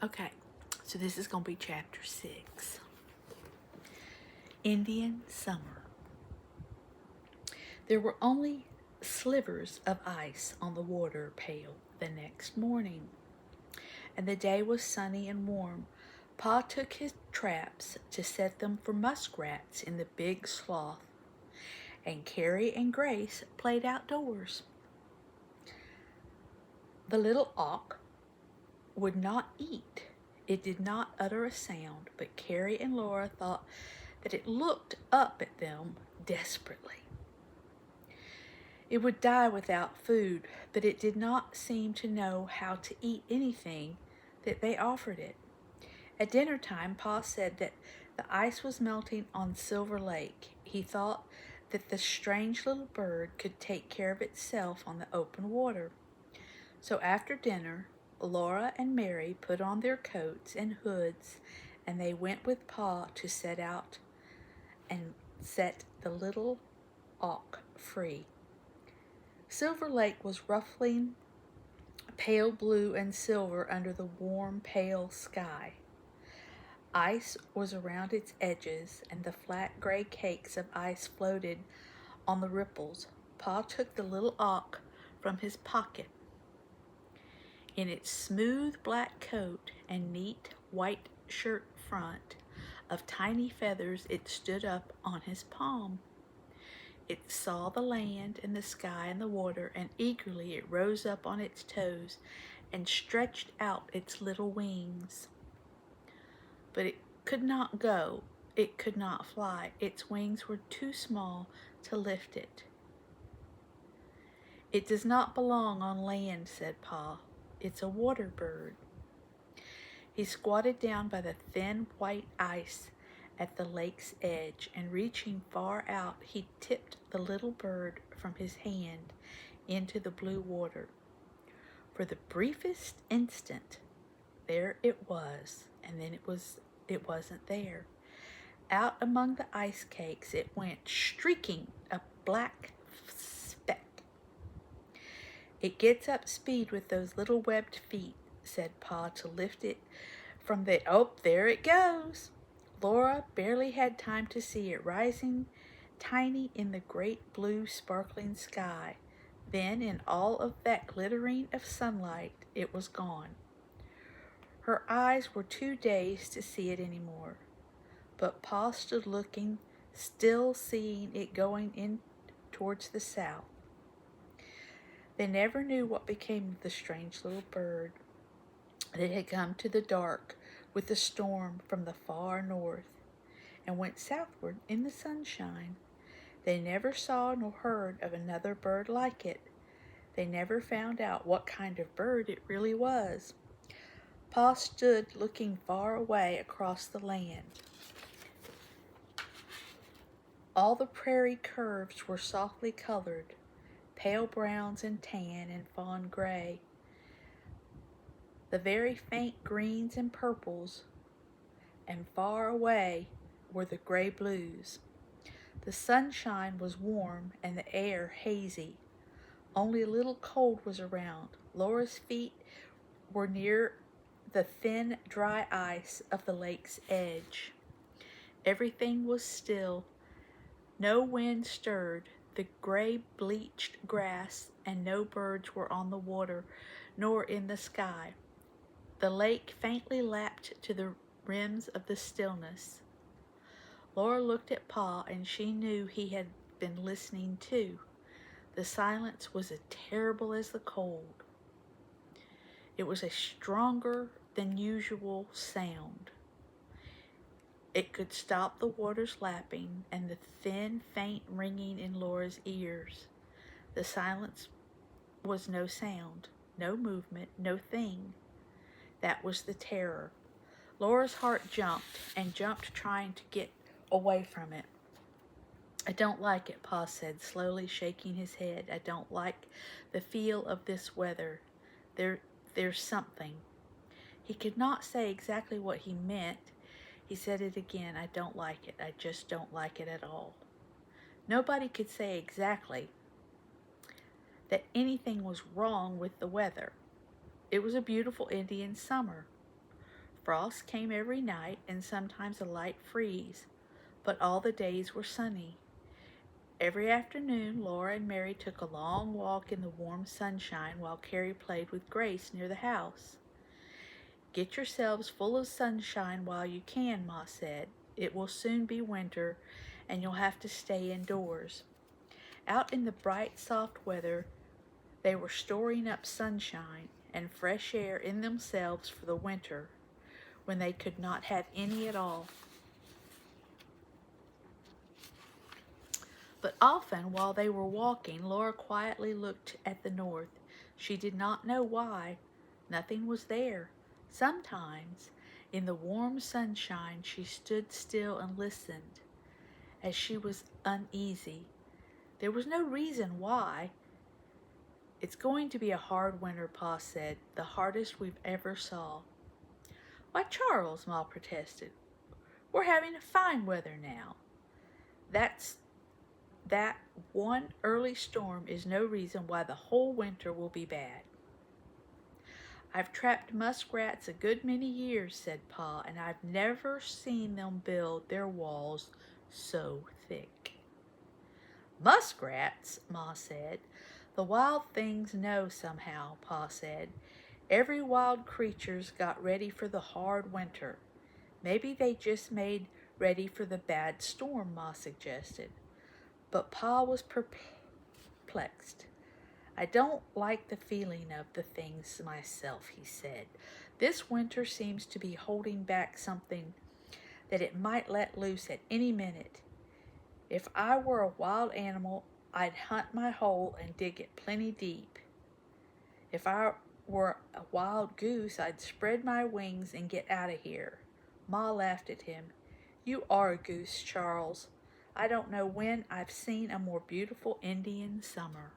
Okay, so this is going to be chapter 6. Indian Summer. There were only slivers of ice on the water pail the next morning, and the day was sunny and warm. Pa took his traps to set them for muskrats in the big slough, and Carrie and Grace played outdoors. The little auk would not eat. It did not utter a sound, but Carrie and Laura thought that it looked up at them desperately. It would die without food, but it did not seem to know how to eat anything that they offered it. At dinner time, Pa said that the ice was melting on Silver Lake. He thought that the strange little bird could take care of itself on the open water. So after dinner, Laura and Mary put on their coats and hoods, and they went with Pa to set out and set the little auk free. Silver Lake was ruffling pale blue and silver under the warm, pale sky. Ice was around its edges, and the flat gray cakes of ice floated on the ripples. Pa took the little auk from his pocket. In its smooth black coat and neat white shirt front of tiny feathers, it stood up on his palm. It saw the land and the sky and the water, and eagerly it rose up on its toes and stretched out its little wings. But it could not go. It could not fly. Its wings were too small to lift it. It does not belong on land, said Pa. It's a water bird. He squatted down by the thin white ice at the lake's edge, and reaching far out, he tipped the little bird from his hand into the blue water. For the briefest instant, there it was, and then it wasn't there. Out among the ice cakes it went, streaking a black speck. It gets up speed with those little webbed feet, said Pa, to lift it from the... Oh, there it goes! Laura barely had time to see it, rising tiny in the great blue sparkling sky. Then, in all of that glittering of sunlight, it was gone. Her eyes were too dazed to see it any more. But Pa stood looking, still seeing it going in towards the south. They never knew what became of the strange little bird that had come to the dark with the storm from the far north and went southward in the sunshine. They never saw nor heard of another bird like it. They never found out what kind of bird it really was. Pa stood looking far away across the land. All the prairie curves were softly colored, pale browns and tan and fawn gray. The very faint greens and purples, and far away were the gray blues. The sunshine was warm and the air hazy. Only a little cold was around. Laura's feet were near the thin, dry ice of the lake's edge. Everything was still. No wind stirred the gray bleached grass, and no birds were on the water nor in the sky. The lake faintly lapped to the rims of the stillness. Laura looked at Pa, and she knew he had been listening too. The silence was as terrible as the cold. It was a stronger than usual sound. It could stop the water's lapping and the thin, faint ringing in Laura's ears. The silence was no sound, no movement, no thing. That was the terror. Laura's heart jumped and jumped, trying to get away from it. I don't like it, Pa said, slowly shaking his head. I don't like the feel of this weather. There's something. He could not say exactly what he meant. He said it again. I don't like it. I just don't like it at all. Nobody could say exactly that anything was wrong with the weather. It was a beautiful Indian summer. Frost came every night and sometimes a light freeze, but all the days were sunny. Every afternoon, Laura and Mary took a long walk in the warm sunshine while Carrie played with Grace near the house. "Get yourselves full of sunshine while you can," Ma said. "It will soon be winter, and you'll have to stay indoors." Out in the bright, soft weather, they were storing up sunshine and fresh air in themselves for the winter, when they could not have any at all. But often, while they were walking, Laura quietly looked at the north. She did not know why. Nothing was there. Sometimes, in the warm sunshine, she stood still and listened, as she was uneasy. There was no reason why. "It's going to be a hard winter," Pa said, "the hardest we've ever saw." "Why, Charles," Ma protested, "we're having fine weather now." That one early storm is no reason why the whole winter will be bad." "I've trapped muskrats a good many years," said Pa, "and I've never seen them build their walls so thick." "Muskrats?" Ma said. "The wild things know somehow," Pa said. "Every wild creature's got ready for the hard winter. Maybe they just made ready for the bad storm," Ma suggested. But Pa was perplexed. "I don't like the feeling of the things myself," he said. "This winter seems to be holding back something that it might let loose at any minute. If I were a wild animal, I'd hunt my hole and dig it plenty deep. If I were a wild goose, I'd spread my wings and get out of here." Ma laughed at him. "You are a goose, Charles. I don't know when I've seen a more beautiful Indian summer."